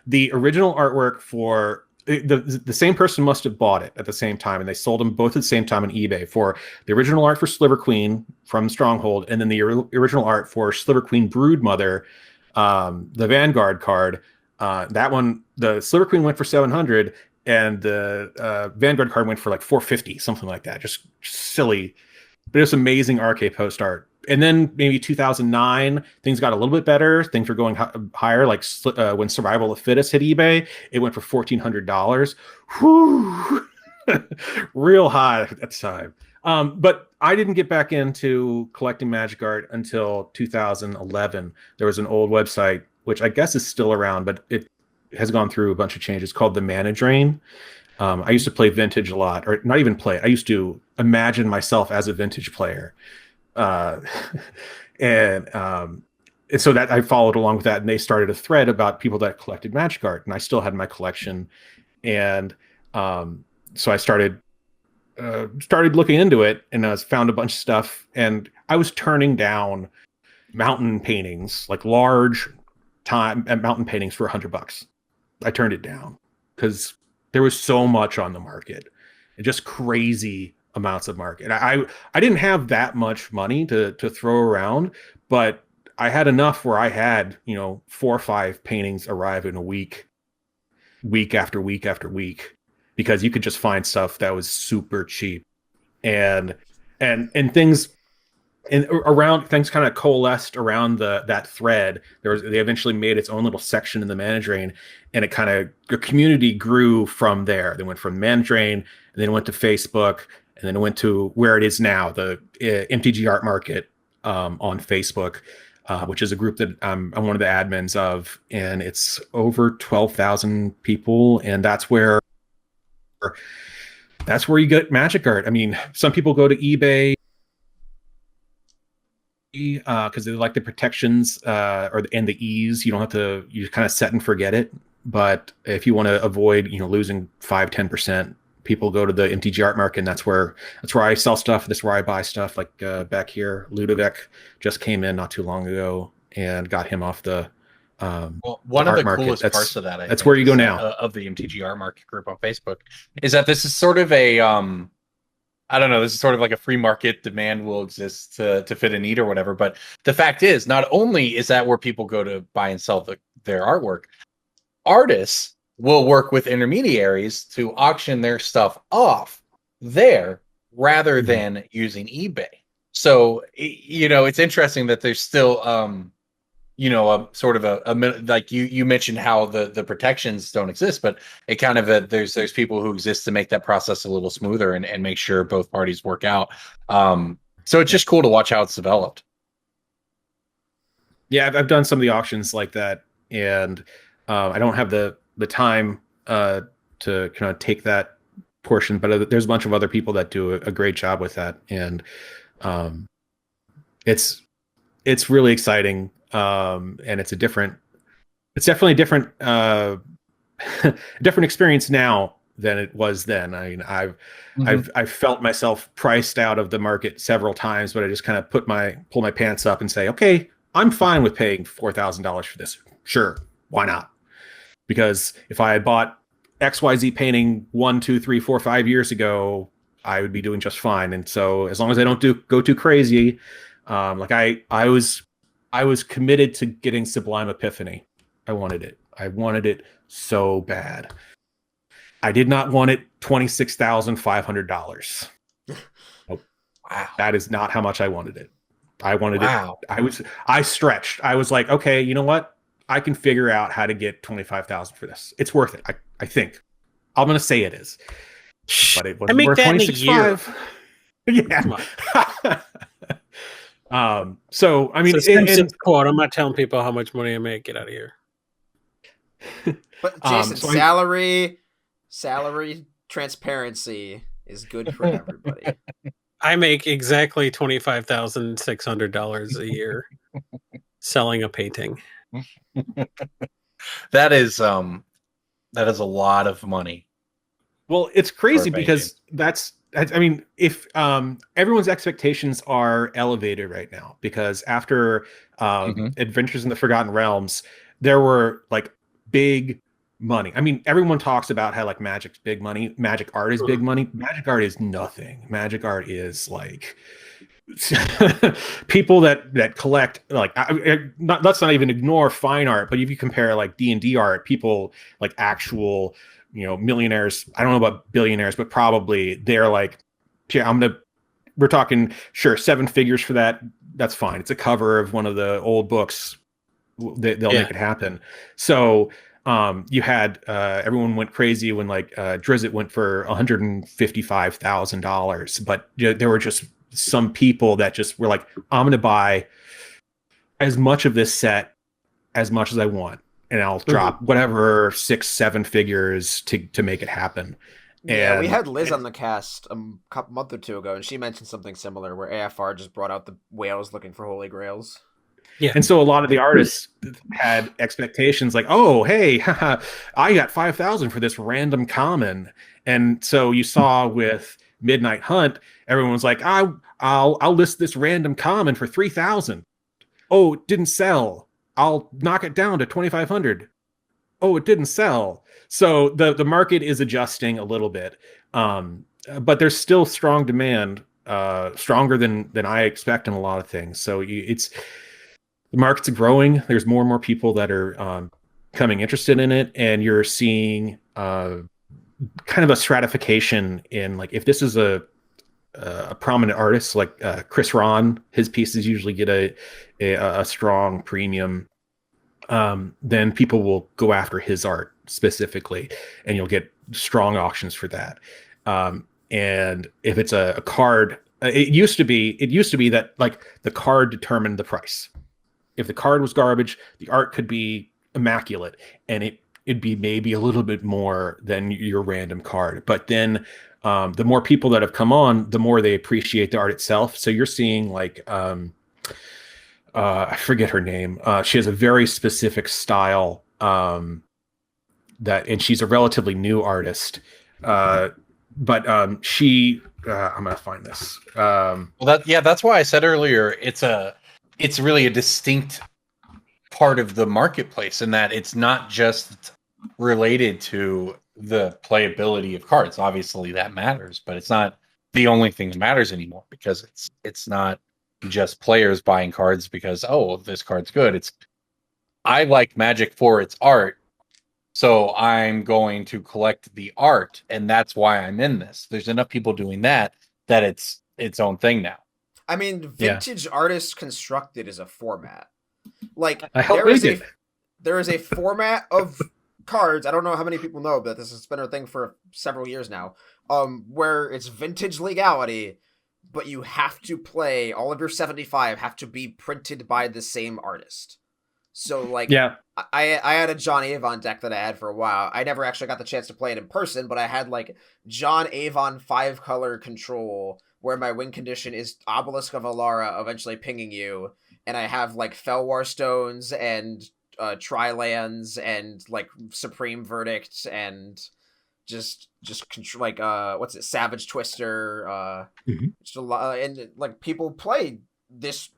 the original artwork for the same person must have bought it at the same time, and they sold them both at the same time on eBay for the original art for Sliver Queen from Stronghold, and then the original art for Sliver Queen Broodmother, the Vanguard card. That one, the Sliver Queen went for $700, and the Vanguard card went for like $450, something like that. Just silly, but it was amazing RK post art. And then maybe 2009, things got a little bit better. Things were going higher, like when Survival of the Fittest hit eBay, it went for $1,400. Whew. Real high at the time. But I didn't get back into collecting Magic Art until 2011. There was an old website, which I guess is still around, but it has gone through a bunch of changes, called the Mana Drain. I used to play Vintage a lot, or not even play. I used to imagine myself as a Vintage player. And so that I followed along with that, and they started a thread about people that collected Magic Art, and I still had my collection, and so I started looking into it, and I found a bunch of stuff, and I was turning down mountain paintings, like large time mountain paintings for $100. I turned it down because there was so much on the market, and just crazy amounts of market. I didn't have that much money to throw around, but I had enough where I had 4 or 5 paintings arrive in a week after week after week, because you could just find stuff that was super cheap, and things and around things kind of coalesced around that thread. They eventually made its own little section in the Mana Drain, and the community grew from there. They went from Mana Drain, and then went to Facebook, and then it went to where it is now, the MTG Art Market on Facebook, which is a group that I'm one of the admins of, and it's over 12,000 people, and that's where you get Magic Art. I mean, some people go to eBay because they like the protections and the ease. You don't have to, you kind of set and forget it. But if you want to avoid losing 5-10%, people go to the MTG Art Market, and that's where I sell stuff. That's where I buy stuff. Like back here, Ludovic just came in not too long ago and got him off the one of the coolest parts of that, that's where you go now, of the MTG Art Market group on Facebook, is that this is sort of a I don't know, this is sort of like a free market. Demand will exist to fit a need or whatever. But the fact is, not only is that where people go to buy and sell their artwork, artists will work with intermediaries to auction their stuff off there rather than using eBay. So, it's interesting that there's still, a sort of a like you mentioned how the protections don't exist, but it kind of there's people who exist to make that process a little smoother and make sure both parties work out. So it's just cool to watch how it's developed. Yeah, I've done some of the auctions like that, and I don't have the time to kind of take that portion, but there's a bunch of other people that do a great job with that, and it's really exciting, and it's a different it's definitely a different different experience now than it was then. I mean, I've felt myself priced out of the market several times, but I just kind of pull my pants up and say, okay, I'm fine with paying $4,000 for this. Sure, why not? Because if I had bought XYZ painting 1, 2, 3, 4, 5 years ago, I would be doing just fine. And so as long as I don't go too crazy, like I was committed to getting Sublime Epiphany. I wanted it so bad. I did not want it $26,500. Oh, wow. That is not how much I wanted it. I wanted it. I stretched. I was like, okay, you know what? I can figure out how to get 25,000 for this. It's worth it. I think. I'm going to say it is. But it wasn't worth 26.5. Yeah. So I mean, quote, I'm not telling people how much money I make. Get out of here. But Jason, salary transparency is good for everybody. I make exactly $25,600 a year selling a painting. That is a lot of money. Well, it's crazy because I mean, if everyone's expectations are elevated right now, because after Adventures in the Forgotten Realms, there were like big money. I mean, everyone talks about how like Magic's big money, Magic art is big money. Magic art is nothing. Magic art is like people that collect, like, let's not even ignore fine art, but if you compare like D&D art, people like actual, millionaires, I don't know about billionaires, but probably they're like, yeah, we're talking, sure, 7 figures for that. That's fine. It's a cover of one of the old books. They'll make it happen. So you had everyone went crazy when like Drizzt went for $155,000, but there were just some people that just were like, I'm going to buy as much of this set as much as I want, and I'll drop whatever 6-7 figures to make it happen. Yeah, we had Liz on the cast a month or two ago, and she mentioned something similar where AFR just brought out the whales looking for holy grails. Yeah. And so a lot of the artists had expectations like, oh, hey, I got 5,000 for this random common. And so you saw with Midnight Hunt, everyone was like, I'll list this random common for 3,000. Oh, it didn't sell. I'll knock it down to 2,500. Oh, it didn't sell. So the market is adjusting a little bit. But there's still strong demand, stronger than I expect in a lot of things. So the market's growing. There's more and more people that are becoming interested in it, and you're seeing kind of a stratification in, like, if this is a prominent artist like Chris Ron, his pieces usually get a strong premium. Then people will go after his art specifically, and you'll get strong auctions for that. And if it's a card, it used to be that like the card determined the price. If the card was garbage, the art could be immaculate, and it'd be maybe a little bit more than your random card. But then the more people that have come on, the more they appreciate the art itself. So you're seeing like, I forget her name. She has a very specific style and she's a relatively new artist. But she, I'm going to find this. That's why I said earlier, it's really a distinct part of the marketplace, in that it's not just related to the playability of cards. Obviously that matters, but it's not the only thing that matters anymore, because it's not just players buying cards because, oh, this card's good. I like Magic for its art, so I'm going to collect the art, and that's why I'm in this. There's enough people doing that it's its own thing now. I mean, vintage artists constructed as a format. Like, there is a format of cards. I don't know how many people know, but this has been a thing for several years now. Where it's vintage legality, but you have to play, all of your 75 have to be printed by the same artist. So, like, I had a John Avon deck that I had for a while. I never actually got the chance to play it in person, but I had like John Avon 5-color control, where my win condition is Obelisk of Alara eventually pinging you, and I have like Felwar Stones and Tri-Lands and like Supreme Verdict and just like what's it, Savage Twister, just a lot, and like people played this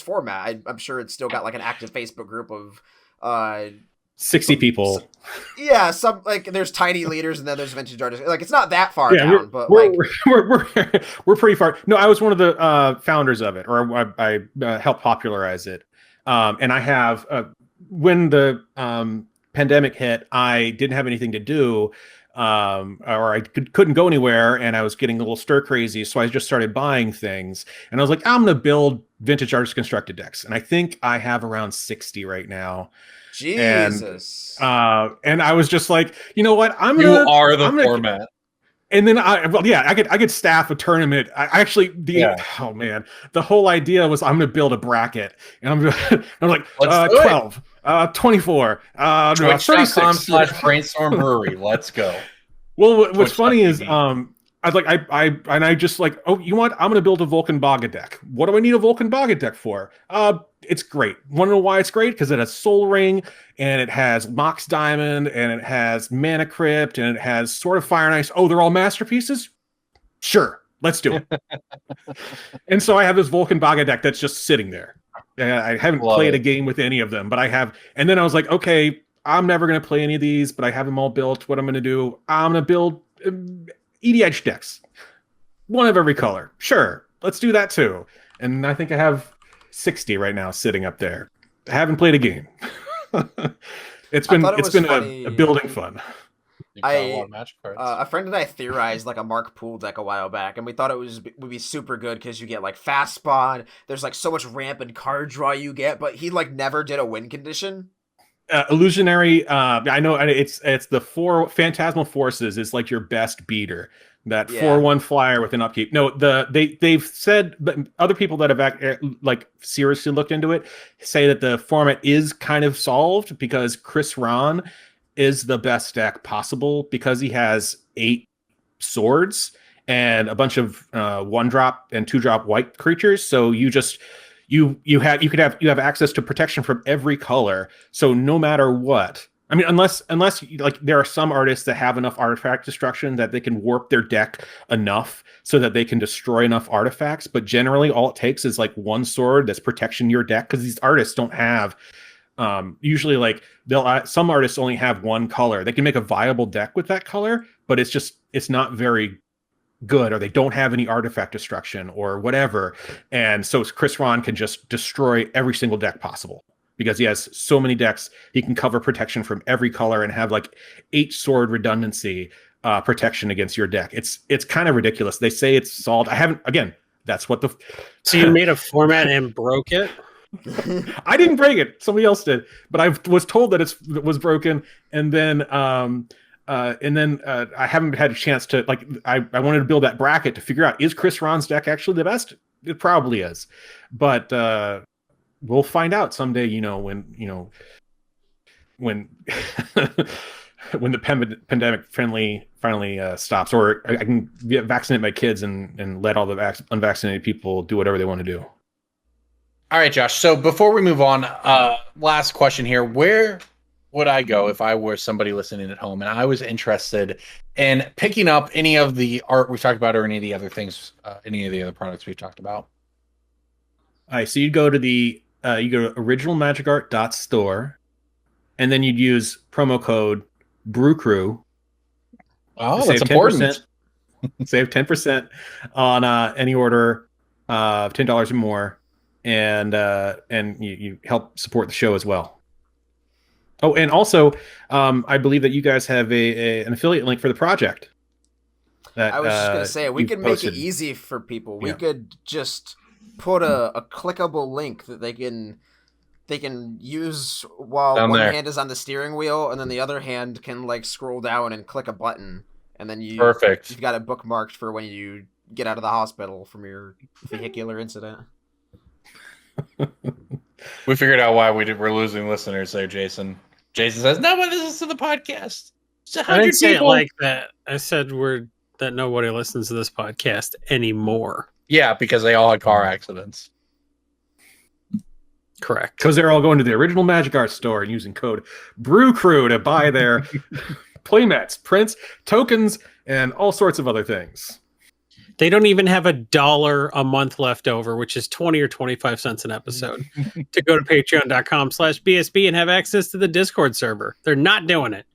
format. I'm sure it's still got like an active Facebook group of 60 people. Some like there's tiny leaders and then there's vintage artists. Like it's not that far down, but we're pretty far. No, I was one of the founders of it, or I helped popularize it. And I have when the pandemic hit, I didn't have anything to do, or I couldn't go anywhere, and I was getting a little stir crazy. So I just started buying things, and I was like, I'm going to build vintage artist constructed decks, and I think I have around 60 right now. Jesus. And I was just like, you know what? You are the format. And then I could staff a tournament. Oh man, the whole idea was I'm going to build a bracket, and I'm like 12, 24, Twitch.com/Brainstorm Brewery. Let's go. Well, what's funny is I just like, oh, you know what? I'm going to build a Vulcan Baga deck. What do I need a Vulcan Baga deck for? It's great. Want to know why it's great? Because it has Soul Ring, and it has Mox Diamond, and it has Mana Crypt, and it has Sword of Fire and Ice. Oh, they're all masterpieces? Sure, let's do it. And so I have this Vulcan Baga deck that's just sitting there. I haven't played a game with any of them, but I have. And then I was like, okay, I'm never going to play any of these, but I have them all built. What I'm going to do, I'm going to build EDH decks. One of every color. Sure, let's do that too. And I think I have 60 right now sitting up there. I haven't played a game. It's been a building fun. A friend and I theorized like a Mark Poole deck a while back, and we thought would be super good because you get like fast spawn. There's like so much ramp and card draw you get, but he like never did a win condition. Illusionary. I know it's the 4 Phantasmal Forces is like your best beater. That 4/1 flyer with an upkeep. No, they've said, but other people that have like seriously looked into it say that the format is kind of solved because Chris Ron is the best deck possible because he has 8 swords and a bunch of 1-drop and 2-drop white creatures. So you have access to protection from every color. So no matter what. I mean, unless like there are some artists that have enough artifact destruction that they can warp their deck enough so that they can destroy enough artifacts. But generally, all it takes is like 1 sword that's protecting your deck because these artists don't have. Usually, like some artists only have 1 color. They can make a viable deck with that color, but it's not very good, or they don't have any artifact destruction or whatever. And so Chris Ron can just destroy every single deck possible. Because he has so many decks, he can cover protection from every color and have like 8 sword redundancy protection against your deck. It's kind of ridiculous. They say it's solved. I haven't. Again, that's what the. So you made a format and broke it? I didn't break it. Somebody else did, but I was told that it was broken, and then I haven't had a chance to like. I wanted to build that bracket to figure out, is Chris Ron's deck actually the best? It probably is, but. We'll find out someday, when when the pandemic finally stops, or I can vaccinate my kids and let all the unvaccinated people do whatever they want to do. All right, Josh. So before we move on, last question here. Where would I go if I were somebody listening at home and I was interested in picking up any of the art we've talked about or any of the other things, any of the other products we've talked about? All right, so you go to originalmagicart.store, and then you'd use promo code BrewCrew. Oh, that's important. Save 10% on any order of $10 or more, and you help support the show as well. Oh, and also, I believe that you guys have an affiliate link for the project. I was just going to say, we could make it easy for people. We could just put a clickable link that they can use while one hand is on the steering wheel, and then the other hand can like scroll down and click a button, and then you've got it bookmarked for when you get out of the hospital from your vehicular incident. We figured out why we're losing listeners there, Jason. Jason says no one listens to the podcast. I didn't say it like that. I said that nobody listens to this podcast anymore. Yeah, because they all had car accidents. Correct. Because they're all going to the original Magic Art store and using code BrewCrew to buy their playmats, prints, tokens, and all sorts of other things. They don't even have $1 a month left over, which is 20 or 25 cents an episode, to go to patreon.com/BSB and have access to the Discord server. They're not doing it.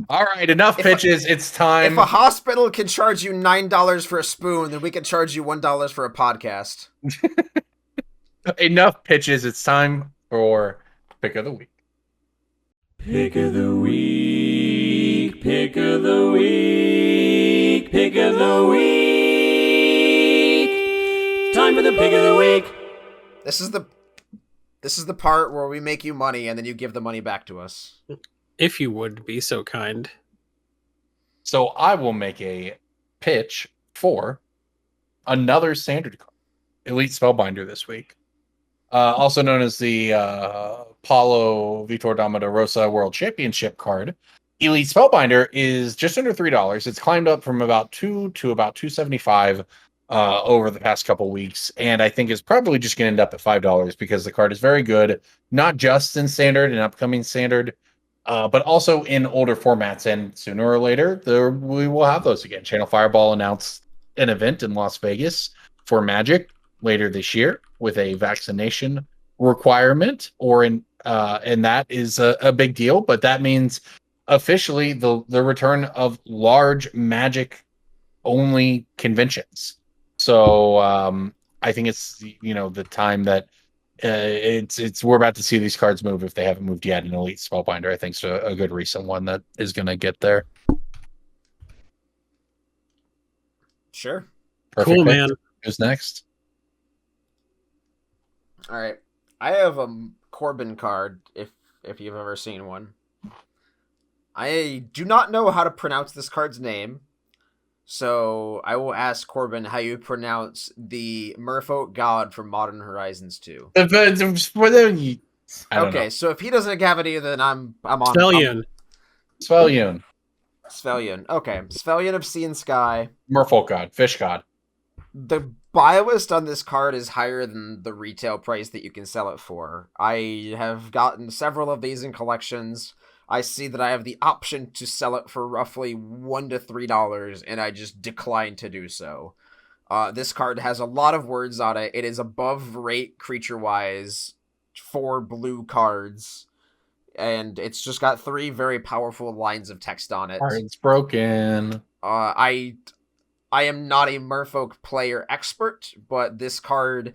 All right, enough pitches. It's time. If a hospital can charge you $9 for a spoon, then we can charge you $1 for a podcast. Enough pitches. It's time for Pick of the Week. Pick of the week, pick of the week, pick of the week. Time for the pick of the week. This is the part where we make you money and then you give the money back to us. If you would be so kind. So I will make a pitch for another standard card, Elite Spellbinder this week. Also known as the Paulo Vitor Dama de Rosa World Championship card. Elite Spellbinder is just under $3. It's climbed up from about $2 to about $2.75 over the past couple weeks, and I think it's probably just going to end up at $5 because the card is very good, not just in standard and upcoming standard, but also in older formats. And sooner or later, we will have those again. Channel Fireball announced an event in Las Vegas for Magic later this year with a vaccination requirement, and that is a big deal. But that means officially the return of large Magic only conventions. So I think it's the time that we're about to see these cards move if they haven't moved yet. An Elite Spellbinder I think is a good recent one that is going to get there. Sure. Perfect. Cool, man. Who's next? All right. I have a Corbin card, if you've ever seen one. I do not know how to pronounce this card's name, so I will ask Corbin how you pronounce the Merfolk God from Modern Horizons 2. Okay, so if he doesn't have any, then I'm on. Svellion. Svellion. Okay. Svellion of Sea and Sky. Merfolk God. Fish God. The buy list on this card is higher than the retail price that you can sell it for. I have gotten several of these in collections. I see that I have the option to sell it for roughly $1 to $3, and I just decline to do so. This card has a lot of words on it. It is above rate creature-wise for blue cards, and it's just got 3 very powerful lines of text on it. It's broken. I am not a Merfolk player expert, but this card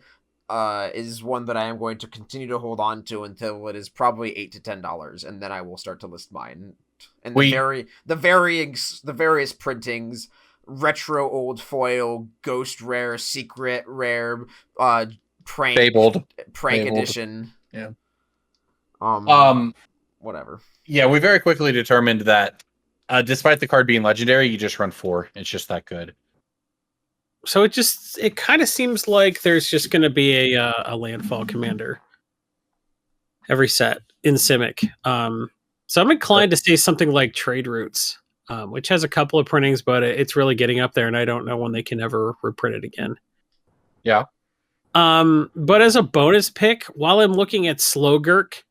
is one that I am going to continue to hold on to until it is probably $8 to $10, and then I will start to list mine. And the various printings, retro old foil, ghost rare, secret rare, prank edition. Yeah. Whatever. Yeah, we very quickly determined that despite the card being legendary, you just run 4. It's just that good. So it kind of seems like there's just going to be a landfall commander every set in Simic. So I'm inclined to say something like Trade Routes, which has a couple of printings, but it's really getting up there, and I don't know when they can ever reprint it again. Yeah. But as a bonus pick, while I'm looking at Slogurk,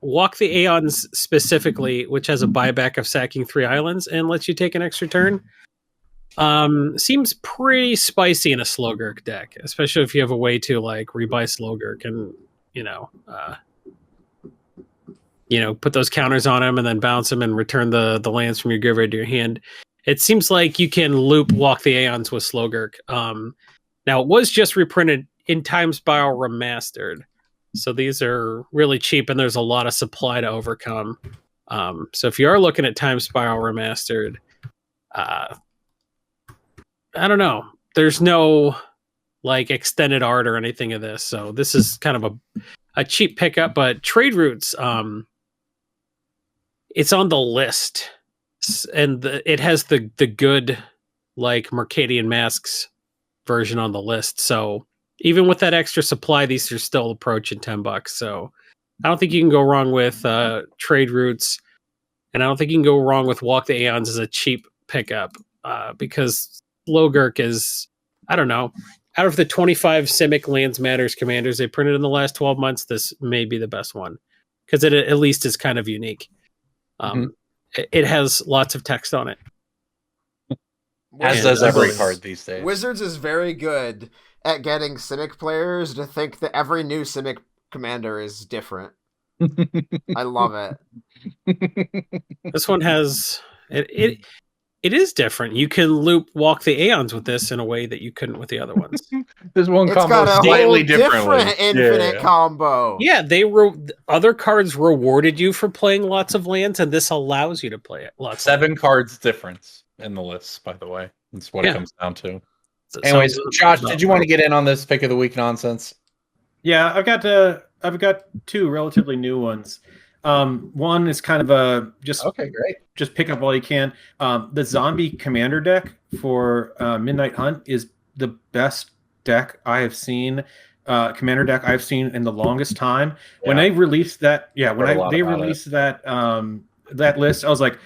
Walk the Aeons specifically, which has a buyback of sacking 3 islands and lets you take an extra turn. Seems pretty spicy in a Slogurk deck, especially if you have a way to like rebuy Slogurk and put those counters on him and then bounce him and return the lands from your graveyard to your hand. It seems like you can loop Walk the Aeons with Slogurk. Now it was just reprinted in Time Spiral Remastered, so these are really cheap and there's a lot of supply to overcome. So if you are looking at Time Spiral Remastered, I don't know. There's no like extended art or anything of this, so this is kind of a cheap pickup. But Trade Routes, it's on the list, and it has the good like Mercadian Masks version on the list. So even with that extra supply, these are still approaching $10. So I don't think you can go wrong with Trade Routes, and I don't think you can go wrong with Walk the Aeons as a cheap pickup because Slogurk is, I don't know. out of the 25 Simic Lands Matters commanders they printed in the last 12 months, this may be the best one because it at least is kind of unique. It has lots of text on it. As does every card these days. Wizards is very good at getting Simic players to think that every new Simic commander is different. I love it. This one has it is different. You can walk the Aeons with this in a way that you couldn't with the other ones. There's one It's combo got a slightly whole different infinite Yeah. combo. Yeah, other cards rewarded you for playing lots of lands, and this allows you to play it. Lots. 7 cards difference in the list, by the way. That's what it comes down to. So Anyways, Josh, did you want to get in on this pick of the week nonsense? Yeah, I've got 2 relatively new ones. One is kind of okay, great. Just pick up all you can. The zombie commander deck for Midnight Hunt is the best deck I have seen. Commander deck I've seen in the longest time. Yeah. When they released that, they released that list, I was like,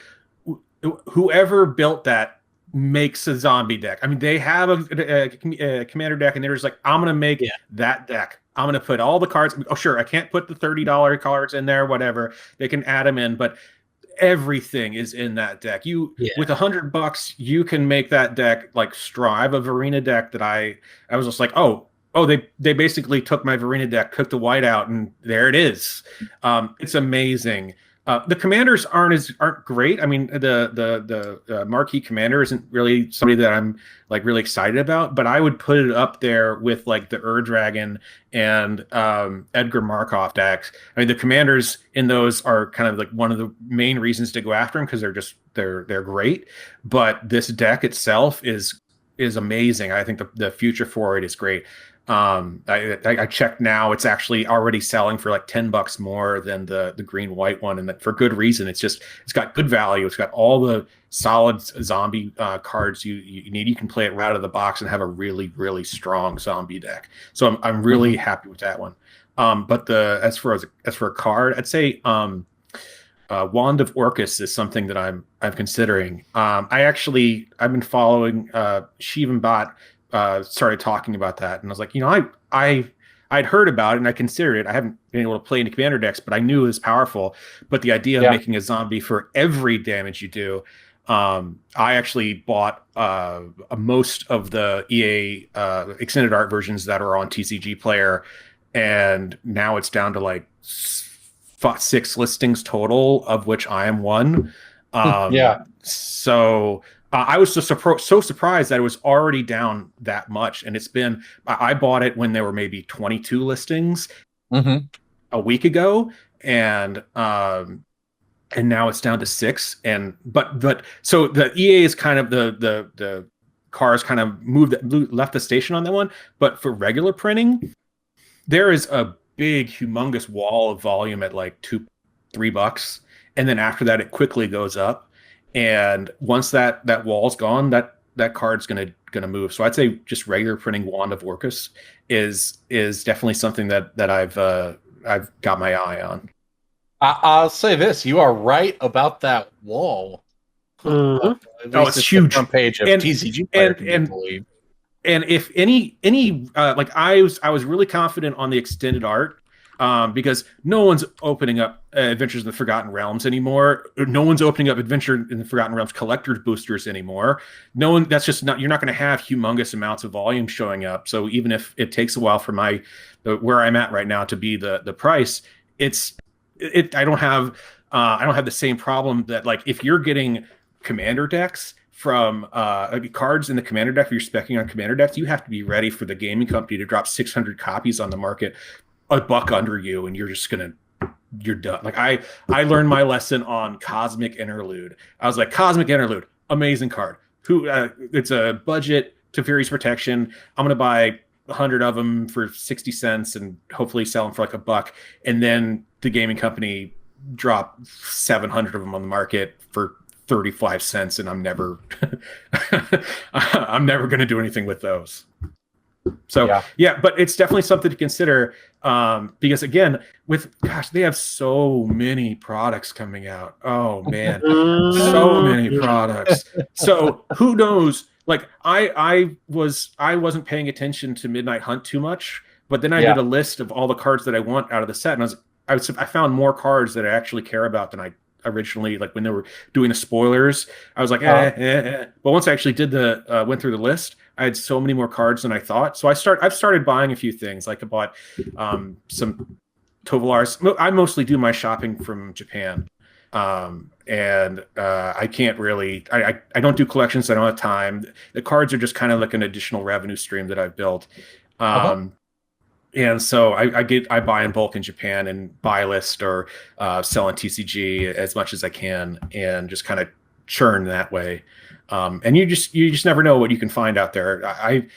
whoever built that makes a zombie deck. I mean, they have a commander deck, and they're just like, I'm gonna make that deck. I'm going to put all the cards. Oh, sure, I can't put the $30 cards in there, whatever. They can add them in, but everything is in that deck. With $100, you can make that deck like strong. I have a Verena deck that I was just like, they basically took my Verena deck, cooked the white out, and there it is. It's amazing. The commanders aren't great. I mean, the marquee commander isn't really somebody that I'm like really excited about, but I would put it up there with like the Dragon and Edgar Markov decks. I mean, the commanders in those are kind of like one of the main reasons to go after them because they're great. But this deck itself is amazing. I think the future for it is great. I checked now; it's actually already selling for like $10 more than the green white one, and that for good reason. It's got good value. It's got all the solid zombie cards you need. You can play it right out of the box and have a really, really strong zombie deck. So I'm really happy with that one. But as for a card, I'd say Wand of Orcus is something that I'm considering. I've been following Shivan Bhat. Started talking about that, and I was like, I'd heard about it and I considered it. I haven't been able to play any commander decks, but I knew it was powerful. But the idea of making a zombie for every damage you do, I actually bought most of the EA extended art versions that are on TCG Player, and now it's down to like 6 listings total, of which I am one. So. I was just so surprised that it was already down that much, and I bought it when there were maybe 22 listings a week ago, and now it's down to 6. But so the EA is kind of the cars kind of left the station on that one, but for regular printing, there is a big, humongous wall of volume at like $2-3, and then after that, it quickly goes up. And once that wall's gone, that card's gonna move. So I'd say just regular printing Wand of Orcus is definitely something that I've got my eye on. I'll say this: you are right about that wall. It's huge. Front page of TCG Player, and if any like I was really confident on the extended art. Because no one's opening up Adventures in the Forgotten Realms anymore. No one's opening up Adventure in the Forgotten Realms collector's boosters anymore. No one. That's just not. You're not going to have humongous amounts of volume showing up. So even if it takes a while for where I'm at right now to be the price, I don't have the same problem that like if you're getting commander decks from cards in the commander deck, if you're speccing on commander decks, you have to be ready for the gaming company to drop 600 copies on the market. $1 under you, and you're done. Like I learned my lesson on Cosmic Interlude. I was like, Cosmic Interlude, amazing card. It's a budget Teferi's Protection. I'm gonna buy 100 of them for 60 cents and hopefully sell them for like $1. And then the gaming company dropped 700 of them on the market for 35 cents, and I'm never gonna do anything with those. So but it's definitely something to consider because again, they have so many products coming out. Oh man, so many products. So who knows? like I wasn't paying attention to Midnight Hunt too much, but then I did a list of all the cards that I want out of the set, and I found more cards that I actually care about than I originally, like when they were doing the spoilers. I was like, but once I actually did went through the list, I had so many more cards than I thought. So I've started buying a few things. Like I bought some Tovalars. I mostly do my shopping from Japan. And I can't really, I don't do collections. I don't have time. The cards are just kind of like an additional revenue stream that I've built. And so I buy in bulk in Japan and buy list or sell on TCG as much as I can, and just kind of churn that way. And you just never know what you can find out there. I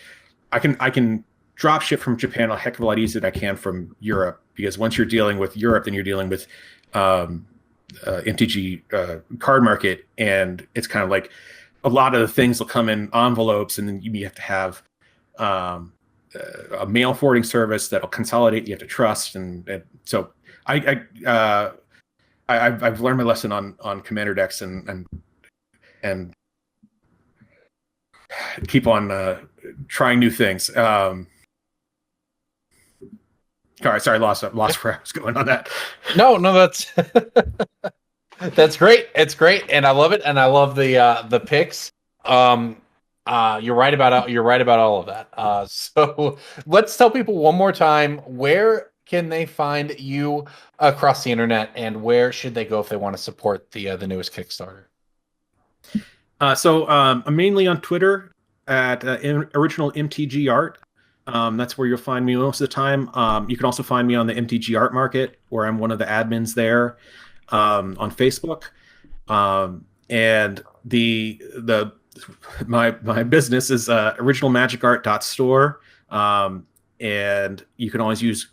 can drop ship from Japan a heck of a lot easier than I can from Europe, because once you're dealing with Europe, then you're dealing with MTG card market, and it's kind of like a lot of the things will come in envelopes, and then you have to have a mail forwarding service that'll consolidate. You have to trust, and so I've learned my lesson on commander decks and keep on trying new things. Sorry, lost where I was going on that. No, that's that's great. It's great, and I love it, and I love the picks. You're right about all of that. So let's tell people one more time, where can they find you across the internet, and where should they go if they want to support the newest Kickstarter? So I'm mainly on Twitter at original MTG Art. That's where you'll find me most of the time. You can also find me on the MTG Art Market, where I'm one of the admins there, on Facebook. And my business is originalmagicart.store. And you can always use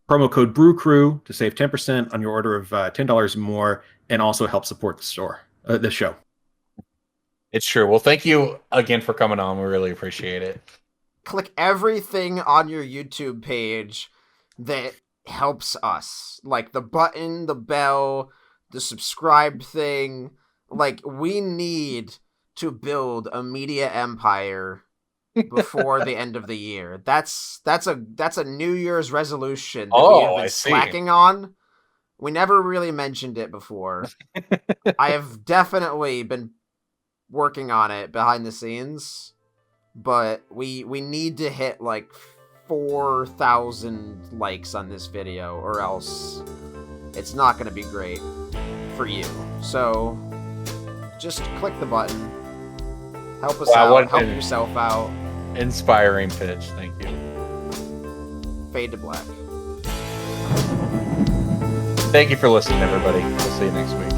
promo code BrewCrew to save 10% on your order of $10 or more, and also help support the store, the show. It's true. Well, thank you again for coming on. We really appreciate it. Click everything on your YouTube page that helps us. Like the button, the bell, the subscribe thing. Like, we need to build a media empire before the end of the year. That's a New Year's resolution that we have been slacking on. We never really mentioned it before. I have definitely been working on it behind the scenes, but we need to hit like 4,000 likes on this video, or else it's not going to be great for you. So just click the button, help us out, help yourself out. Inspiring pitch. Thank you. Fade to black. Thank you for listening, everybody. We'll see you next week.